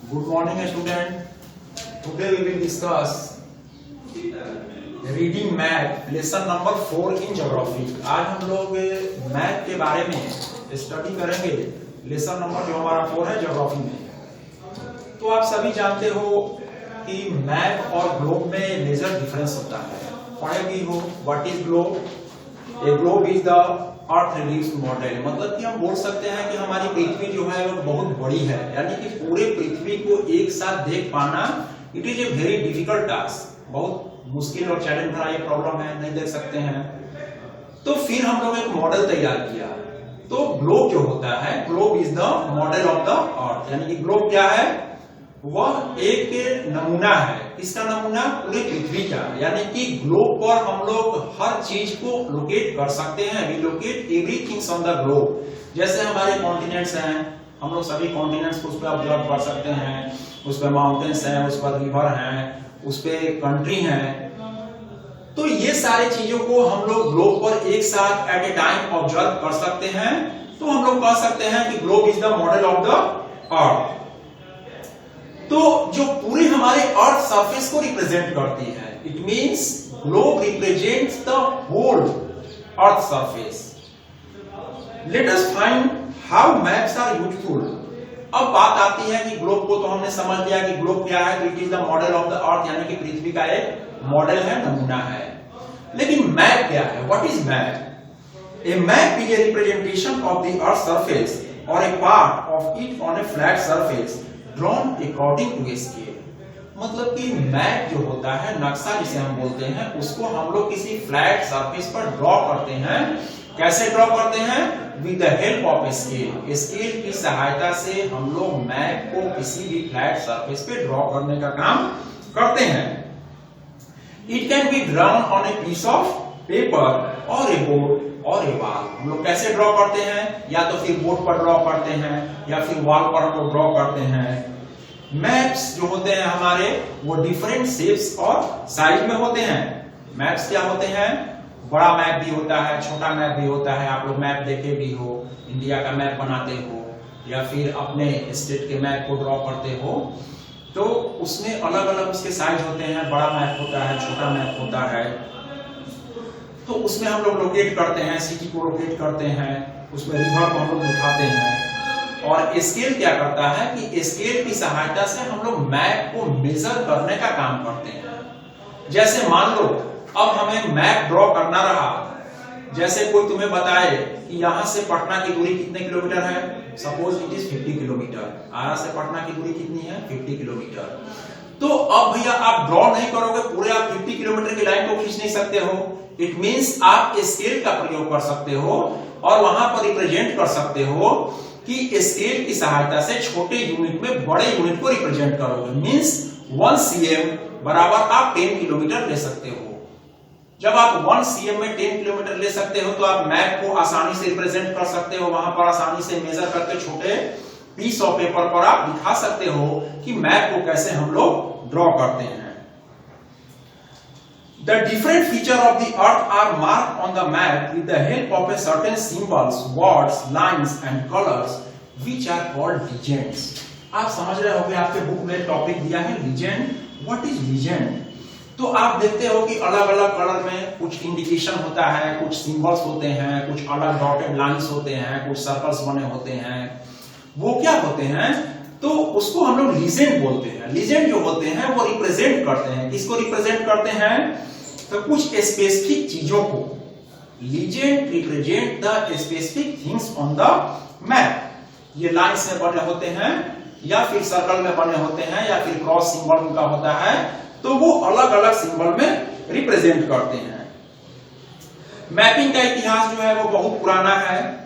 Good morning, student. Today we will discuss reading map lesson number 4 in geography. आज हम लोग map के बारे में स्टडी करेंगे लेसन नंबर जो हमारा 4 है ज्योग्राफी में। तो आप सभी जानते हो कि मैप और ग्लोब में मेजर डिफरेंस होता है। पढ़े भी हो what is globe. A globe is the earth relief model, मतलब कि हम बोल सकते हैं कि हमारी पृथ्वी जो है वो बहुत बड़ी है, यानी कि पूरे पृथ्वी को एक साथ देख पाना it is a very difficult task. बहुत मुश्किल और चैलेंज भरा ये प्रॉब्लम है, नहीं देख सकते हैं। तो फिर हम लोग एक मॉडल तैयार किया। तो ग्लोब जो होता है, globe is the model of the अर्थ, यानी कि ग्लोब क्या है, वह एक नमूना है। इसका नमूना पूरी पृथ्वी का, यानी कि ग्लोब पर हम लोग हर चीज को लोकेट कर सकते हैं। We locate everything on the globe. जैसे हमारे कॉन्टिनेंट्स हैं, हम लोग सभी कॉन्टिनेंट्स को उस पर ऑब्जर्व कर सकते हैं। उस पर माउंटेन्स हैं, उस पर रिवर हैं, उस पर कंट्री हैं। तो ये सारी चीजों को हम लोग ग्लोब पर एक साथ एट ए टाइम ऑब्जर्व कर सकते हैं। तो हम लोग कह सकते हैं कि globe is the model of the अर्थ। तो जो पूरी हमारे अर्थ सरफेस को रिप्रेजेंट करती है, it means globe represents the whole earth surface. Let us find how maps are useful. अब बात आती है कि ग्लोब को तो हमने समझ लिया कि ग्लोब क्या है, it is the model of the अर्थ, यानी कि पृथ्वी का एक मॉडल है, नमूना है। लेकिन मैप क्या है, what is map? A map is a representation of the earth surface और a part of it on a flat surface drawn according to scale. मतलब कि मैप जो होता है, नक्शा जिसे हम बोलते हैं, उसको हम लोग किसी फ्लैट सरफेस पर ड्रॉ करते हैं। कैसे ड्रॉ करते हैं? With the help of scale. Scale की सहायता से हम लोग मैप को किसी भी फ्लैट सरफेस पे ड्रॉ करने का काम करते हैं। It can be drawn on a piece of paper और ए बोर्ड और ए वॉल। हम लोग कैसे ड्रॉ करते हैं? या तो फिर बोर्ड पर ड्रॉ करते हैं या फिर वॉल पर हम लोग ड्रॉ करते हैं। मैप्स जो होते हैं हमारे, वो डिफरेंट शेप्स और साइज में होते हैं। मैप्स क्या होते हैं? बड़ा मैप भी होता है, छोटा मैप भी होता है। आप लोग मैप देखे भी हो, इंडिया का मैप बनाते हो या फिर अपने स्टेट के मैप को ड्रॉ करते हो, तो उसमें अलग अलग उसके साइज होते हैं। बड़ा मैप होता है, छोटा मैप होता है। तो उसमें हम लोग लोकेट करते हैं, सिटी को लोकेट करते हैं, उसमें रिवर को हम लोग दिखाते हैं। और स्केल क्या करता है कि स्केल की सहायता से हम लोग मैप को मेजर करने का काम करते हैं। जैसे मान लो अब हमें मैप ड्रॉ करना रहा, जैसे कोई तुम्हें बताए कि यहां से पटना की दूरी कितने किलोमीटर है, सपोज इट इज 50 किलोमीटर। आरा से पटना की दूरी कितनी है? 50 किलोमीटर। तो अब भैया आप ड्रॉ नहीं करोगे, पूरे आप 50 किलोमीटर की लाइन को खींच नहीं सकते हो। इट मींस आप स्केल का प्रयोग कर सकते हो और वहां पर रिप्रेजेंट कर सकते हो कि स्केल की सहायता से छोटे यूनिट में बड़े यूनिट को रिप्रेजेंट करोगे। मींस 1 cm बराबर आप 10 किलोमीटर ले सकते हो। जब आप 1 cm में 10 किलोमीटर ले सकते हो तो आप मैप को आसानी से रिप्रेजेंट कर सकते हो। वहां पर आसानी से मेजर करके छोटे पीस ऑफ पेपर पर आप दिखा सकते हो कि मैप को कैसे हम लोग ड्रॉ करते हैं। The different feature of the earth are marked on the map with the help of a certain symbols, words, lines and colors which are called legends. आप समझ रहे होंगे, आपके बुक में टॉपिक दिया है legend. What is legend? तो आप देखते हो कि अलग अलग कलर में कुछ इंडिकेशन होता है, कुछ सिंबल्स होते हैं, कुछ अलग डॉटेड लाइंस होते हैं, कुछ सर्कल्स बने होते हैं। वो क्या होते हैं? तो उसको हम लोग लीजेंड बोलते हैं। लीजेंड जो होते हैं वो रिप्रेजेंट करते हैं। किसको रिप्रेजेंट करते हैं? तो कुछ स्पेसिफिक चीजों को। Legend represent the specific things on the map. ये लाइंस में बने होते हैं या फिर सर्कल में बने होते हैं या फिर क्रॉस सिंबल उनका होता है, तो वो अलग अलग सिंबल में रिप्रेजेंट करते हैं। मैपिंग का इतिहास जो है वो बहुत पुराना है।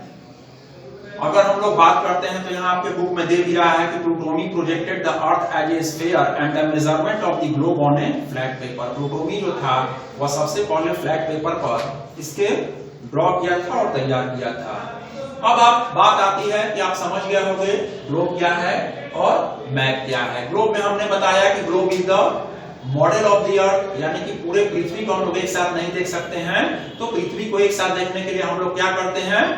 अगर हम लोग बात करते हैं तो यहाँ आपके बुक में दे भी रहा है कि Ptolemy projected the earth as a sphere and the measurement of the globe on a flat paper. Ptolemy जो था वह सबसे पहले फ्लैट पेपर पर इसके ड्रॉ किया था और तैयार किया था। अब आप बात आती है कि आप समझ गए होंगे ग्लोब क्या है और मैप क्या है। ग्लोब में हमने बताया कि globe is the model of the अर्थ, यानी कि पूरे पृथ्वी को हम लोग एक साथ नहीं देख सकते हैं। तो पृथ्वी को एक साथ देखने के लिए हम लोग क्या करते हैं,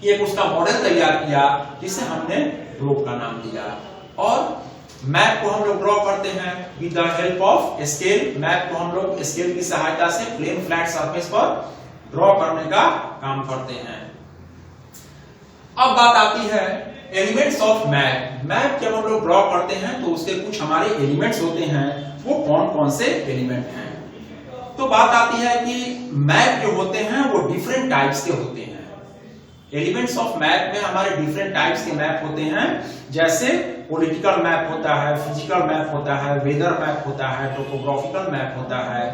एक उसका मॉडल तैयार किया जिसे हमने ग्लोब का नाम दिया। और मैप को हम लोग ड्रॉ करते हैं with the help of scale. Map को हम लोग स्केल की सहायता से प्लेन फ्लैट सरफेस पर ड्रॉ करने का काम करते हैं। अब बात आती है एलिमेंट्स ऑफ मैप। मैप जब हम लोग ड्रॉ करते हैं तो उसके कुछ हमारे एलिमेंट्स होते हैं, वो कौन कौन से एलिमेंट हैं। तो बात आती है कि मैप जो होते हैं वो डिफरेंट टाइप्स के होते हैं। एलिमेंट्स ऑफ मैप में हमारे डिफरेंट टाइप्स के मैप होते हैं, जैसे पॉलिटिकल मैप होता है, फिजिकल मैप होता है, वेदर मैप होता है, टोपोग्राफिकल मैप होता है।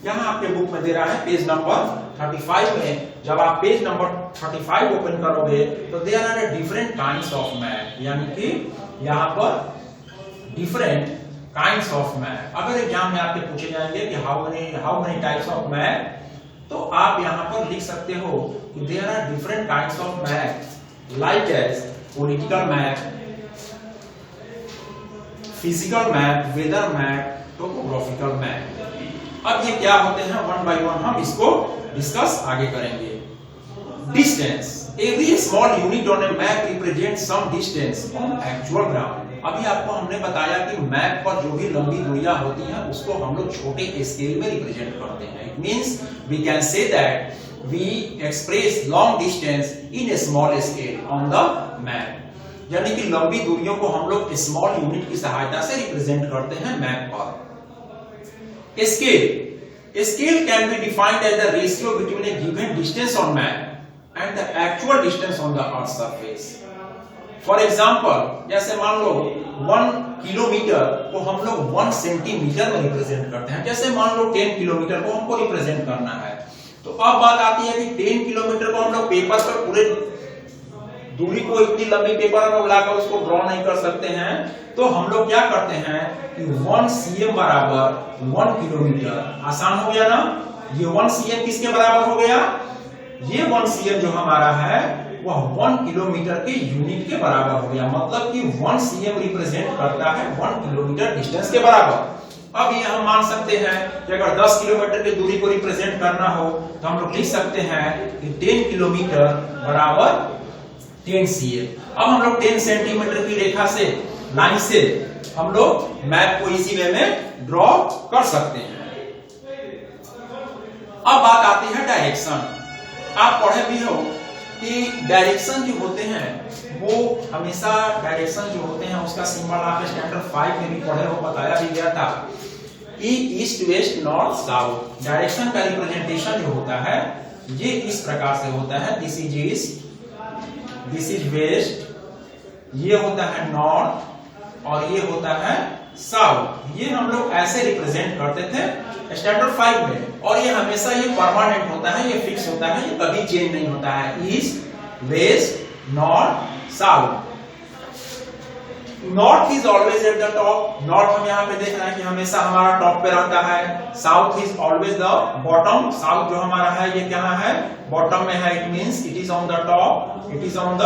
यहाँ आपके बुक में दे रहा है पेज नंबर 35 में, जब आप पेज नंबर 35 ओपन करोगे तो there are different kinds of map, यानी कि यहाँ पर डिफरेंट काइंड्स ऑफ मैप। अगर एग्जाम में आपके पूछे जाएंगे कि how many types of map, तो आप यहाँ पर लिख सकते हो कि there are different kinds of map like as political map, physical map, weather map, topographical map. अब ये क्या होते हैं, वन बाय वन हम इसको डिस्कस आगे करेंगे। Distance, every small unit on a map represent some distance on actual ground. अभी आपको हमने बताया कि मैप पर जो भी लंबी दूरियां होती हैं उसको हम लोग छोटे स्केल में रिप्रेजेंट करते हैं। It means we can say that we express long distance in a small scale on the map, यानी कि लंबी दूरियों को हम लोग स्मॉल यूनिट की सहायता से रिप्रेजेंट करते हैं मैप पर। Scale can be defined as the ratio between a given distance on map and the actual distance on the earth's surface. For example, जैसे मान लो 1 किलोमीटर को हम लोग 1 सेंटीमीटर में रिप्रेजेंट करते हैं। जैसे मान लो 10 किलोमीटर को हमको रिप्रेजेंट करना है, तो अब बात आती है कि 10 किलोमीटर को हम लोग पेपर पर पूरे दूरी को इतनी लंबी पेपर में बुलाकर उसको ड्रॉ नहीं कर सकते हैं, तो हम लोग क्या करते हैं कि 1 cm बराबर 1 किलोमीटर। आसान हो गया ना, ये 1 cm किसके बराबर हो गया, ये 1 cm जो हमारा है वह 1 किलोमीटर के यूनिट के बराबर हो गया। मतलब कि 1 cm रिप्रेजेंट करता है 1 किलोमीटर डिस्टेंस के बराबर। अब ये हम मान सकते हैं कि अगर 10 किलोमीटर की दूरी को रिप्रेजेंट करना हो तो हम लोग लिख सकते हैं कि 10 किलोमीटर बराबर 10 cm। अब हम लोग 10 सेंटीमीटर की रेखा से, लाइन से हम लोग मैप को इसी वे में ड्रॉ कर सकते हैं। अब बात आती है डायरेक्शन। आप पढ़े भी हो कि डायरेक्शन जो होते हैं वो हमेशा, डायरेक्शन जो होते हैं उसका सिंबल आप स्टैंडर्ड 5 में भी पढ़े हो, बताया भी गया था कि east west north south. Direction का रिप्रेजेंटेशन जो होता है ये इस प्रकार से होता है, this is east, this is west, ये होता है नॉर्थ और ये होता है साउथ। ये हम लोग ऐसे रिप्रेजेंट करते थे स्टैंडर्ड 5 में, और ये हमेशा ये परमानेंट होता है, ये फिक्स होता है, ये कभी चेंज नहीं होता है। East west north south. North is always at the top, north हम यहाँ पे देख रहे हैं कि हमेशा हमारा टॉप पे रहता है। South is always the bottom, south जो हमारा है ये क्या है, बॉटम में है। It means it is on the top, it is on the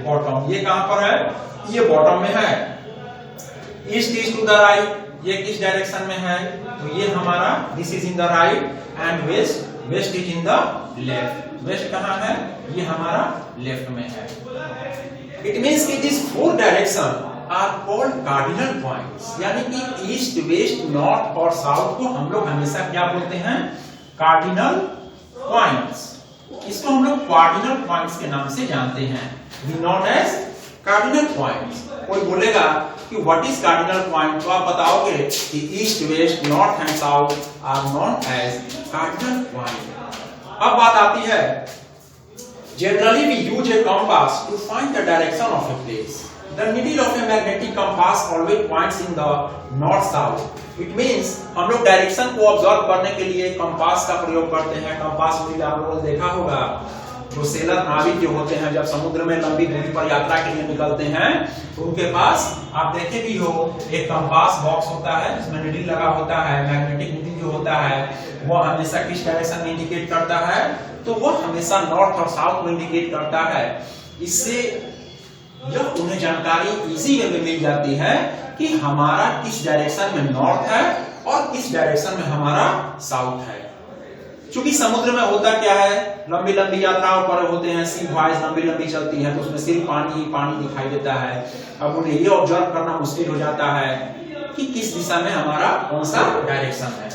bottom. ये कहां पर है, ये बॉटम में है। East is to the right, ये किस डायरेक्शन में है, तो ये हमारा this is in the right, and west, west is in the left. West कहां है, ये हमारा लेफ्ट में है। इट मींस कि this 4 direction are called cardinal points, यानी कि ईस्ट वेस्ट नॉर्थ और साउथ को हम लोग हमेशा क्या बोलते हैं, कार्डिनल पॉइंट्स। इसको हम लोग कार्डिनल पॉइंट्स के नाम से जानते हैं, we known as cardinal points. कोई बोलेगा कि व्हाट इज कार्डिनल पॉइंट, तो आप बताओगे कि east west north and south are known as cardinal point. अब बात आती है, generally we use a compass to find the direction of a place. The needle of a magnetic compass always points in the north south. It means हम लोग direction को observe करने के लिए कंपास का प्रयोग करते हैं। कंपास नीडल आप लोगों ने देखा होगा, जो सेलर नाविक जो होते हैं जब समुद्र में लंबी दूरी पर यात्रा के लिए निकलते हैं तो उनके पास आप देखे भी हो एक कंपास बॉक्स होता है जिसमें नीडल लगा होता है। मैग्नेटिक नीडल जो होता है वो हमेशा किस डायरेक्शन में इंडिकेट करता है, तो वो हमेशा नॉर्थ और साउथ में इंडिकेट करता है। इससे जब उन्हें जानकारी इजी वे में मिल जाती है कि हमारा किस डायरेक्शन में नॉर्थ है और किस डायरेक्शन में हमारा साउथ है। क्योंकि समुद्र में होता क्या है लंबी लंबी यात्राओं पर होते हैं, सी वॉयज लंबी लंबी चलती है, तो उसमें सिर्फ पानी ही पानी दिखाई देता है। अब उन्हें ये ऑब्जर्व करना मुश्किल हो जाता है कि किस दिशा में हमारा कौन सा डायरेक्शन है।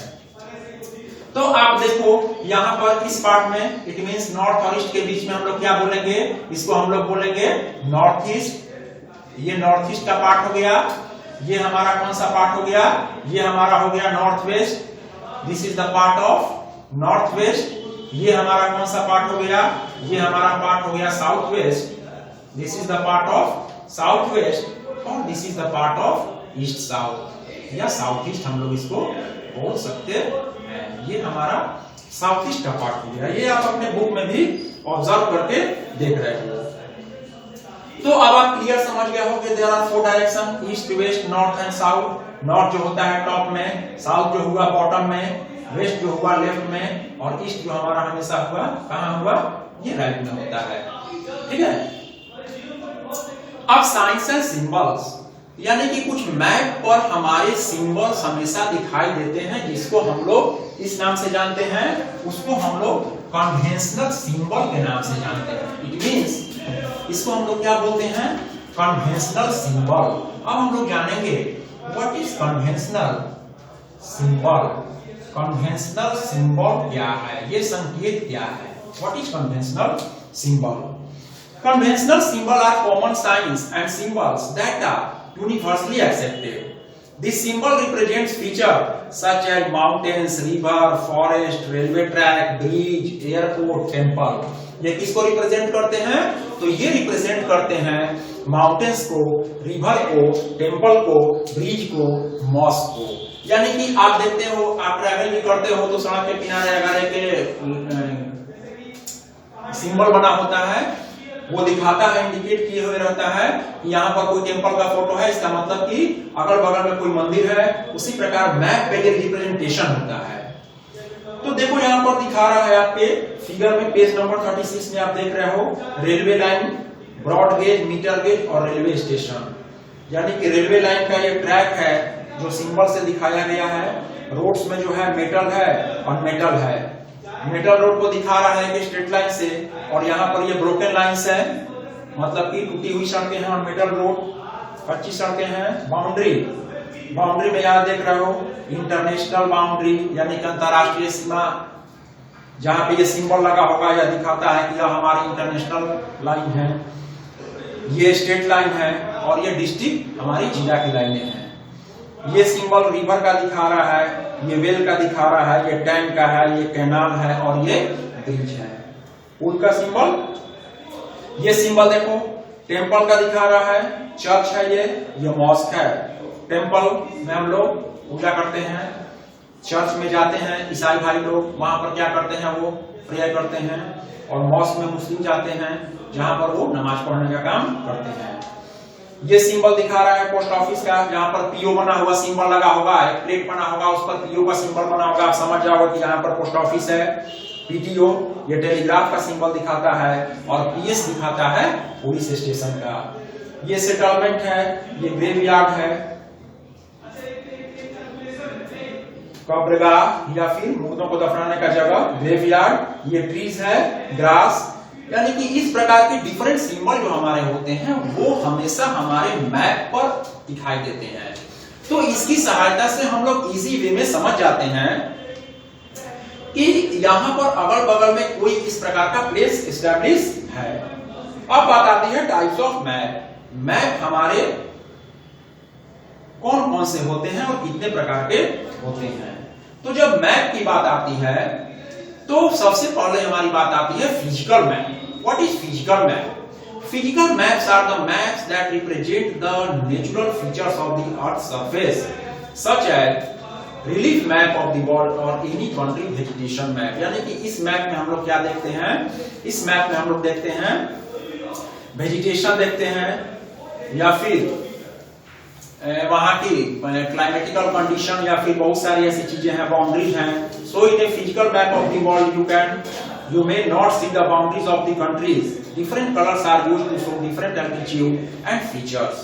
तो आप देखो यहाँ पर इस पार्ट में इट मींस नॉर्थ और ईस्ट के बीच में हम लोग क्या बोलेंगे, इसको हम लोग बोलेंगे नॉर्थ ईस्ट। ये नॉर्थ ईस्ट का पार्ट हो गया। ये हमारा कौन सा पार्ट हो गया, ये हमारा हो गया north west. This is the part of north west. ये हमारा कौन सा पार्ट हो गया, ये हमारा पार्ट हो गया south west. This is the part of south west और this is the part of east south या साउथ ईस्ट हम लोग इसको बोल सकते हैं। ये हमारा साउथ ईस्ट का पार्ट हो गया। ये आप अपने बुक में भी ऑब्जर्व करके देख रहे हो। तो अब आप क्लियर समझ गए हो कि there are 4 direction, east west north and south. North जो होता है टॉप में, साउथ जो हुआ बॉटम में, वेस्ट जो हुआ लेफ्ट में और ईस्ट जो हमारा हमेशा हुआ कहां हुआ, ये राइट में होता है। ठीक है। अब साइंस एंड सिंबल्स, यानी कि कुछ मैप पर हमारे सिंबल्स हमेशा दिखाई देते हैं, जिसको हम लोग इस नाम से जानते हैं, उसको हम लोग कन्वेंशनल सिंबल के नाम से जानते हैं। इट मींस इसको हम लोग क्या बोलते हैं, कन्वेंशनल सिंबल। अब हम लोग जानेंगे what is conventional symbol. Conventional symbol क्या है, ये संकेत क्या है, what is conventional symbol. Conventional symbols are common signs and symbols that are universally accepted. This symbol represents features such as mountains, river, forest, railway track, bridge, airport, temple. ये किसको represent करते हैं, तो ये रिप्रेजेंट करते हैं mountains को, river को, टेम्पल को, ब्रिज को, मॉस्क को। यानी कि आप देखते हो, आप ट्रैवल भी करते हो तो सड़क के किनारे अगर एक सिंबल बना होता है, वो दिखाता है, इंडिकेट किए हुए रहता है कि यहाँ पर कोई टेम्पल का फोटो है, इसका मतलब कि अगल बगल में कोई मंदिर है। उसी प्रकार मैप पे ये रिप्रेजेंटेशन होता है। तो देखो यहाँ पर दिखा रहा है आपके फिगर में, पेज नंबर 36 में आप देख रहे हो railway line, broad gauge, metre gauge और रेलवे स्टेशन। यानी कि रेलवे लाइन का ये ट्रैक है जो सिंबल से दिखाया गया है। रोड्स में जो है मेटल है और मेटल है। मेटल रोड को दिखा रहा है कि स्ट्रेट लाइन से, और यहाँ पर ये ब्रोकन लाइंस है, मतलब कि टूटी हुई सड़कें हैं, और मेटल रोड कच्ची सड़कें हैं। बाउंड्री, बाउंड्री में यहाँ देख रहे हो इंटरनेशनल बाउंड्री, यानी कि अंतरराष्ट्रीय सीमा, जहां पे ये सिंबल लगा होगा यह दिखाता है कि यह हमारी इंटरनेशनल लाइन है। ये स्टेट लाइन है और ये डिस्ट्रिक्ट हमारी जिला की लाइनें हैं। ये सिंबल रिवर का दिखा रहा है, ये वेल का दिखा रहा है, ये टैंक का है, ये कैनाल है और ये ब्रिज है। पुल का सिंबल, ये सिंबल देखो टेम्पल का दिखा रहा है, चर्च है, ये मॉस्क है। टेम्पल में हम लोग पूजा करते हैं, चर्च में जाते हैं ईसाई भाई लोग, वहां पर क्या करते हैं, वो प्रेयर करते हैं। और मॉस्क में मुस्लिम जाते हैं, जहां पर वो नमाज पढ़ने का काम करते हैं। ये सिंबल दिखा रहा है पोस्ट ऑफिस का, जहां पर पीओ बना हुआ सिंबल लगा होगा, एक प्लेट बना होगा, उस पर पीओ का सिंबल बना होगा, आप समझ जाओगे कि यहाँ पर पोस्ट ऑफिस है। पीटीओ ये टेलीग्राफ का सिंबल दिखाता है, और पीएस दिखाता है पुलिस स्टेशन का। ये सेटलमेंट है, ये ग्रेवयार्ड है, कब्रगाह या फिर मुर्दों को दफनाने का जगह ग्रेवयार्ड। ये ट्रीज है, ग्रास। यानी कि इस प्रकार के डिफरेंट सिंबल जो हमारे होते हैं वो हमेशा हमारे मैप पर दिखाई देते हैं। तो इसकी सहायता से हम लोग इजी वे में समझ जाते हैं कि यहाँ पर अगल बगल में कोई इस प्रकार का प्लेस एस्टैब्लिश है। अब बात आती है टाइप्स ऑफ मैप। मैप हमारे कौन कौन से होते हैं और कितने प्रकार के होते हैं। तो जब मैप की बात आती है तो सबसे पहले हमारी बात आती है physical map. What is physical map? Physical maps are the maps that represent the natural features of the Earth's surface, such as relief map of the world or any country vegetation map. यानी कि इस map में हम लोग क्या देखते हैं, इस मैप में हम लोग देखते हैं वेजिटेशन देखते हैं, या फिर वहां की क्लाइमेटिकल कंडीशन, या फिर बहुत सारी ऐसी चीजें हैं, बाउंड्रीज हैं। So in a physical map of the world you may not see the boundaries of the countries. Different colors are used to show different altitude and features.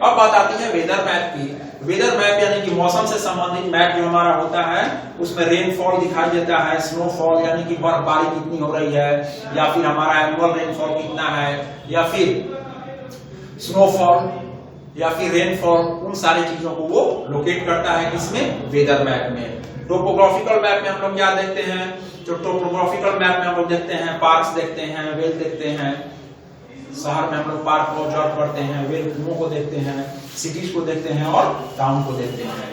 अब बात आती है वेदर मैप की। वेदर मैप यानी कि मौसम से संबंधित मैप जो हमारा होता है, उसमें रेनफॉल दिखाई देता है, स्नोफॉल यानी कि बर्फबारी कितनी हो रही है, या फिर हमारा एनुअल रेनफॉल कितना है, या फिर स्नोफॉल या फिर रेनफॉल, उन सारी चीजों को वो लोकेट करता है किसमें, वेदर मैप में। टोपोग्राफिकल मैप में हम लोग क्या देखते हैं, जो टोपोग्राफिकल मैप में हम लोग देखते हैं पार्क्स देखते हैं, वेल देखते हैं, शहर में हम लोग पार्क को ऑब्जर्व करते हैं, वेल को देखते हैं, सिटीज को देखते हैं और टाउन को देखते हैं।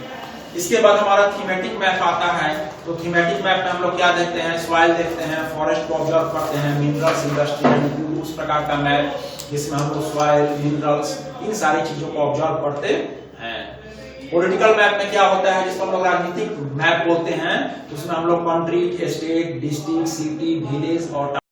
इसके बाद हमारा थीमेटिक मैप आता है। तो थीमेटिक मैप में हम लोग क्या देखते हैं, सॉइल देखते हैं, फॉरेस्ट को ऑब्जर्व करते हैं, मिनरल्स इंडस्ट्री यानी उस प्रकार का मैप जिसमें हम लोग सॉइल, मिनरल्स, इन सारी चीजों को ऑब्जर्व करते हैं। पॉलिटिकल मैप में क्या होता है, जिसको हम लोग राजनीतिक मैप बोलते हैं, उसमें हम लोग country, state, district, city, village और